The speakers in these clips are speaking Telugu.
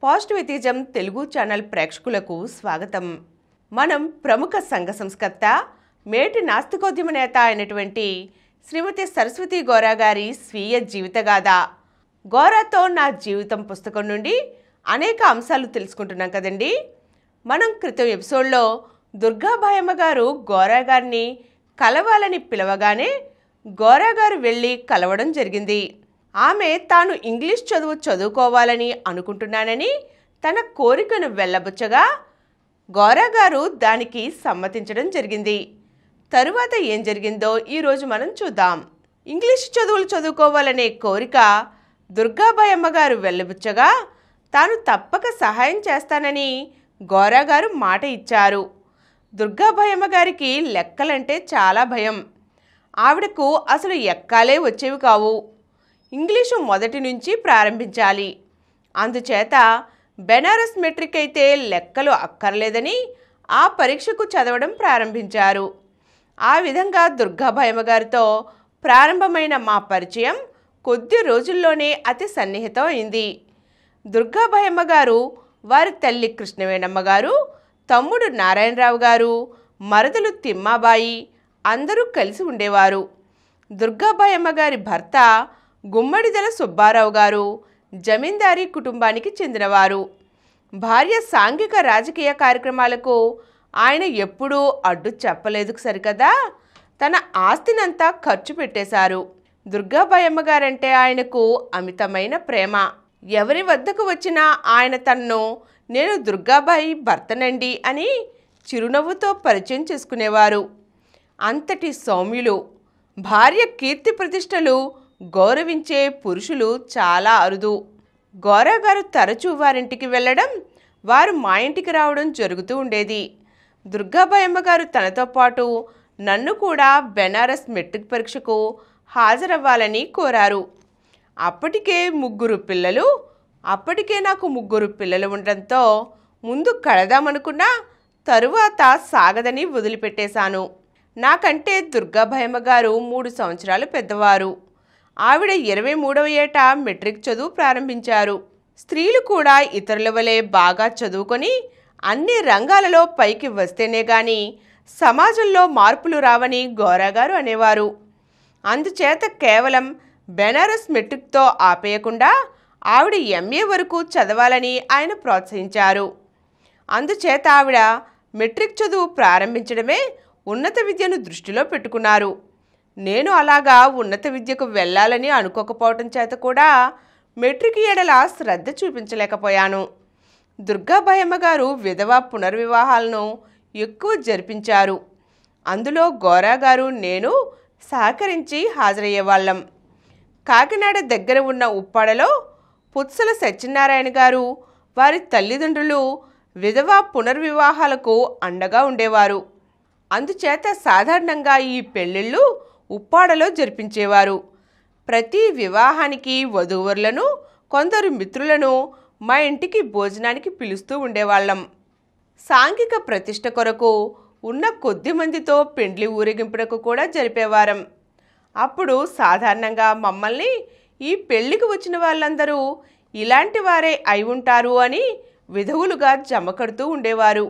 పాజిటివిజం తెలుగు ఛానల్ ప్రేక్షకులకు స్వాగతం. మనం ప్రముఖ సంఘ సంస్కర్త, మేటి నాస్తికోద్యమ నేత అయినటువంటి శ్రీమతి సరస్వతి గోరా గారి స్వీయ జీవితగాథ గోరాతో నా జీవితం పుస్తకం నుండి అనేక అంశాలు తెలుసుకుంటున్నాం కదండి. మనం క్రితం ఎపిసోడ్లో దుర్గాబాయమ్మ గారు గోరా గారిని కలవాలని పిలవగానే గోరా గారు వెళ్ళి కలవడం జరిగింది. ఆమె తాను ఇంగ్లీష్ చదువుకోవాలని అనుకుంటున్నానని తన కోరికను వెళ్ళబుచ్చగా గోరా గారు దానికి సమ్మతించడం జరిగింది. తరువాత ఏం జరిగిందో ఈరోజు మనం చూద్దాం. ఇంగ్లీష్ చదువుకోవాలనే కోరిక దుర్గాబాయమ్మ గారు వెళ్ళబుచ్చగా తాను తప్పక సహాయం చేస్తానని గోరా గారు మాట ఇచ్చారు. దుర్గాబాయమ్మ గారికి లెక్కలంటే చాలా భయం. ఆవిడకు అసలు ఎక్కాలే వచ్చేవి కావు. ఇంగ్లీషు మొదటి నుంచి ప్రారంభించాలి. అందుచేత బెనారస్ మెట్రిక్ అయితే లెక్కలు అక్కర్లేదని ఆ పరీక్షకు చదవడం ప్రారంభించారు. ఆ విధంగా దుర్గాబాయమ్మ గారితో ప్రారంభమైన మా పరిచయం కొద్ది రోజుల్లోనే అతి సన్నిహితం అయింది. దుర్గాబాయమ్మ గారు, వారి తల్లి కృష్ణవేణమ్మ గారు, తమ్ముడు నారాయణరావు గారు, మరదలు తిమ్మాబాయి అందరూ కలిసి ఉండేవారు. దుర్గాబాయమ్మ గారి భర్త గుమ్మడిదల సుబ్బారావు గారు జమీందారీ కుటుంబానికి చెందినవారు. భార్య సాంఘిక రాజకీయ కార్యక్రమాలకు ఆయన ఎప్పుడూ అడ్డు చెప్పలేదు సరికదా, తన ఆస్తినంతా ఖర్చు పెట్టేశారు. దుర్గాబాయమ్మ గారంటే ఆయనకు అమితమైన ప్రేమ. ఎవరి వద్దకు వచ్చినా ఆయన తన్ను నేను దుర్గాబాయి భర్తనండి అని చిరునవ్వుతో పరిచయం చేసుకునేవారు. అంతటి సౌమ్యులు. భార్య కీర్తి ప్రతిష్టలు గౌరవించే పురుషులు చాలా అరుదు. గోరా గారు తరచూ వారింటికి వెళ్ళడం, వారు మా ఇంటికి రావడం జరుగుతూ ఉండేది. దుర్గాబాయమ్మ గారు తనతో పాటు నన్ను కూడా బెనారస్ మెట్రిక్ పరీక్షకు హాజరవ్వాలని కోరారు. అప్పటికే నాకు ముగ్గురు పిల్లలు ఉండడంతో ముందు కడదామనుకున్నా తరువాత సాగదని వదిలిపెట్టేశాను. నాకంటే దుర్గాబాయమ్మ గారు 3 సంవత్సరాలు పెద్దవారు. ఆవిడ 23వ ఏట మెట్రిక్ చదువు ప్రారంభించారు. స్త్రీలు కూడా ఇతరుల వలె బాగా చదువుకొని అన్ని రంగాలలో పైకి వస్తేనే గాని సమాజంలో మార్పులు రావని గోరా గారు అనేవారు. అందుచేత కేవలం బెనారస్ మెట్రిక్తో ఆపేయకుండా ఆవిడ ఎంఏ వరకు చదవాలని ఆయన ప్రోత్సహించారు. అందుచేత ఆవిడ మెట్రిక్ చదువు ప్రారంభించడమే ఉన్నత విద్యను దృష్టిలో పెట్టుకున్నారు. నేను అలాగా ఉన్నత విద్యకు వెళ్ళాలని అనుకోకపోవటం చేత కూడా మెట్రిక్ ఎడల శ్రద్ధ చూపించలేకపోయాను. దుర్గాబాయమ్మ గారు విధవా పునర్వివాహాలను ఎక్కువ జరిపించారు. అందులో గోరా గారు నేను సహకరించి హాజరయ్యేవాళ్ళం. కాకినాడ దగ్గర ఉన్న ఉప్పాడలో పుత్సల సత్యనారాయణ గారు, వారి తల్లిదండ్రులు విధవా పునర్వివాహాలకు అండగా ఉండేవారు. అందుచేత సాధారణంగా ఈ పెళ్ళిళ్ళు ఉప్పాడలో జరిపించేవారు. ప్రతి వివాహానికి వధూవరులను, కొందరు మిత్రులను మా ఇంటికి భోజనానికి పిలుస్తూ ఉండేవాళ్ళం. సాంఘిక ప్రతిష్ట కొరకు ఉన్న కొద్ది మందితో పెండ్లి ఊరేగింపునకు కూడా జరిపేవారం. అప్పుడు సాధారణంగా మమ్మల్ని ఈ పెళ్లికి వచ్చిన వాళ్ళందరూ ఇలాంటి వారే అయి ఉంటారు అని విధవులుగా జమకడుతూ ఉండేవారు.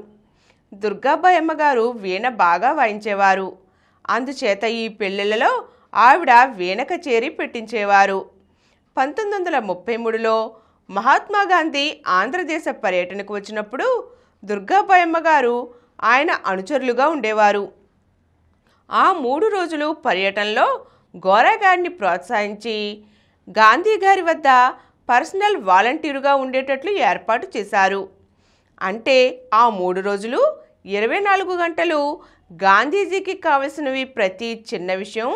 దుర్గాబాయమ్మ గారు వీణ బాగా వాయించేవారు. అందుచేత ఈ పెళ్ళిళ్ళలో ఆవిడ వీణ కచేరీ పెట్టించేవారు. 1933లో మహాత్మాగాంధీ ఆంధ్రదేశ పర్యటనకు వచ్చినప్పుడు దుర్గాబాయమ్మ గారు ఆయన అనుచరులుగా ఉండేవారు. ఆ 3 రోజులు పర్యటనలో గోరా గారిని ప్రోత్సహించి గాంధీ గారి వద్ద పర్సనల్ వాలంటీరుగా ఉండేటట్లు ఏర్పాటు చేశారు. అంటే ఆ 3 రోజులు 24 గంటలు గాంధీజీకి కావలసినవి ప్రతి చిన్న విషయం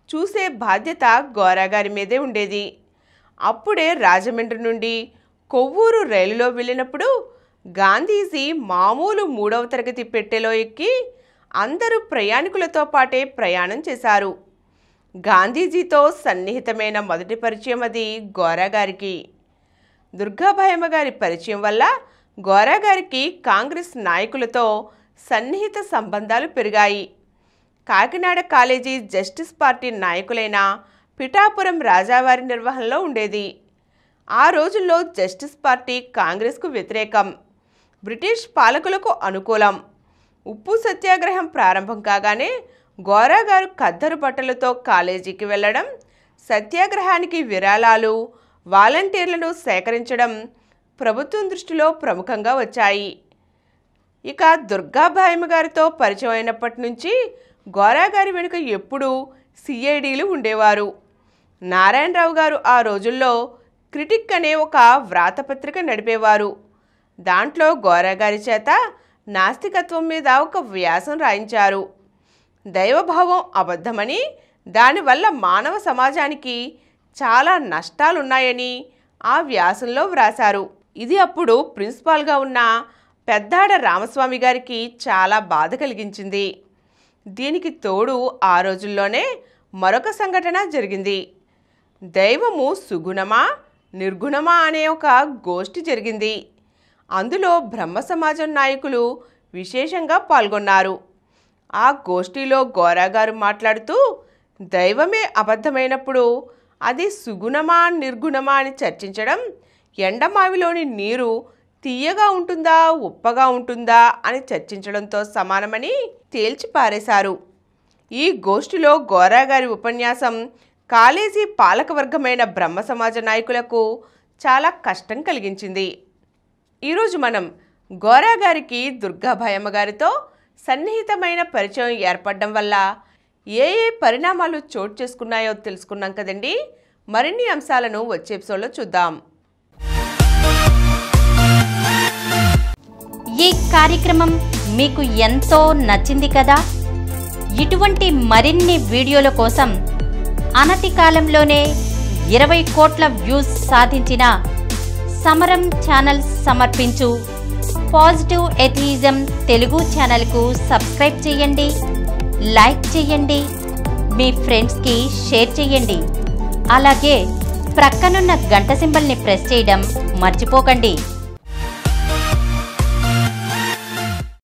చూసే బాధ్యత గోరా గారి మీదే ఉండేది. అప్పుడే రాజమండ్రి నుండి కొవ్వూరు రైలులో వెళ్ళినప్పుడు గాంధీజీ మామూలు 3వ తరగతి పెట్టెలో ఎక్కి అందరూ ప్రయాణికులతో పాటే ప్రయాణం చేశారు. గాంధీజీతో సన్నిహితమైన మొదటి పరిచయం అది గోరా గారికి. దుర్గాబాయమ్మ గారి పరిచయం వల్ల గోరా గారికి కాంగ్రెస్ నాయకులతో సన్నిహిత సంబంధాలు పెరిగాయి. కాకినాడ కాలేజీ జస్టిస్ పార్టీ నాయకులైన పిఠాపురం రాజావారి నిర్వహణలో ఉండేది. ఆ రోజుల్లో జస్టిస్ పార్టీ కాంగ్రెస్కు వ్యతిరేకం, బ్రిటిష్ పాలకులకు అనుకూలం. ఉప్పు సత్యాగ్రహం ప్రారంభం కాగానే గోరా గారు ఖద్దరు బట్టలతో కాలేజీకి వెళ్ళడం, సత్యాగ్రహానికి విరాళాలు, వాలంటీర్లను సేకరించడం ప్రభుత్వం దృష్టిలో ప్రముఖంగా వచ్చాయి. ఇక దుర్గాబాయమ్మ గారితో పరిచయం అయినప్పటి నుంచి గోరా గారి వెనుక ఎప్పుడూ సిఐడీలు ఉండేవారు. నారాయణరావు గారు ఆ రోజుల్లో క్రిటిక్ అనే ఒక వ్రాతపత్రిక నడిపేవారు. దాంట్లో గోరా గారి చేత నాస్తికత్వం మీద ఒక వ్యాసం రాయించారు. దైవభావం అబద్ధమని, దానివల్ల మానవ సమాజానికి చాలా నష్టాలున్నాయని ఆ వ్యాసంలో వ్రాశారు. ఇది అప్పుడు ప్రిన్సిపాల్గా ఉన్న పెద్దాడ రామస్వామి గారికి చాలా బాధ కలిగించింది. దీనికి తోడు ఆ రోజుల్లోనే మరొక సంఘటన జరిగింది. దైవము సుగుణమా నిర్గుణమా అనే ఒక గోష్ఠి జరిగింది. అందులో బ్రహ్మ సమాజం నాయకులు విశేషంగా పాల్గొన్నారు. ఆ గోష్ఠిలో గోరా గారు మాట్లాడుతూ దైవమే అబద్ధమైనప్పుడు అది సుగుణమా నిర్గుణమా అని చర్చించడం ఎండమావిలోని నీరు తీయగా ఉంటుందా ఉప్పగా ఉంటుందా అని చర్చించడంతో సమానమని తేల్చి పారేశారు. ఈ గోష్ఠిలో గోరా గారి ఉపన్యాసం కాలేజీ పాలకవర్గమైన బ్రహ్మ సమాజ నాయకులకు చాలా కష్టం కలిగించింది. ఈరోజు మనం గోరా గారికి దుర్గాబాయమ్మ గారితో సన్నిహితమైన పరిచయం ఏర్పడడం వల్ల ఏ పరిణామాలు చోటు చేసుకున్నాయో తెలుసుకున్నాం కదండి. మరిన్ని అంశాలను వచ్చే ఎపిసోడ్లో చూద్దాం. ఈ కార్యక్రమం మీకు ఎంతో నచ్చింది కదా. ఇటువంటి మరిన్ని వీడియోల కోసం అనతి కాలంలోనే 20 కోట్ల వ్యూస్ సాధించిన సమరం ఛానల్ సమర్పించు పాజిటివ్ ఎథియిజం తెలుగు ఛానల్కు సబ్స్క్రైబ్ చేయండి, లైక్ చేయండి, మీ ఫ్రెండ్స్కి షేర్ చేయండి. అలాగే ప్రక్కనున్న గంట సింబల్ని ప్రెస్ చేయడం మర్చిపోకండి.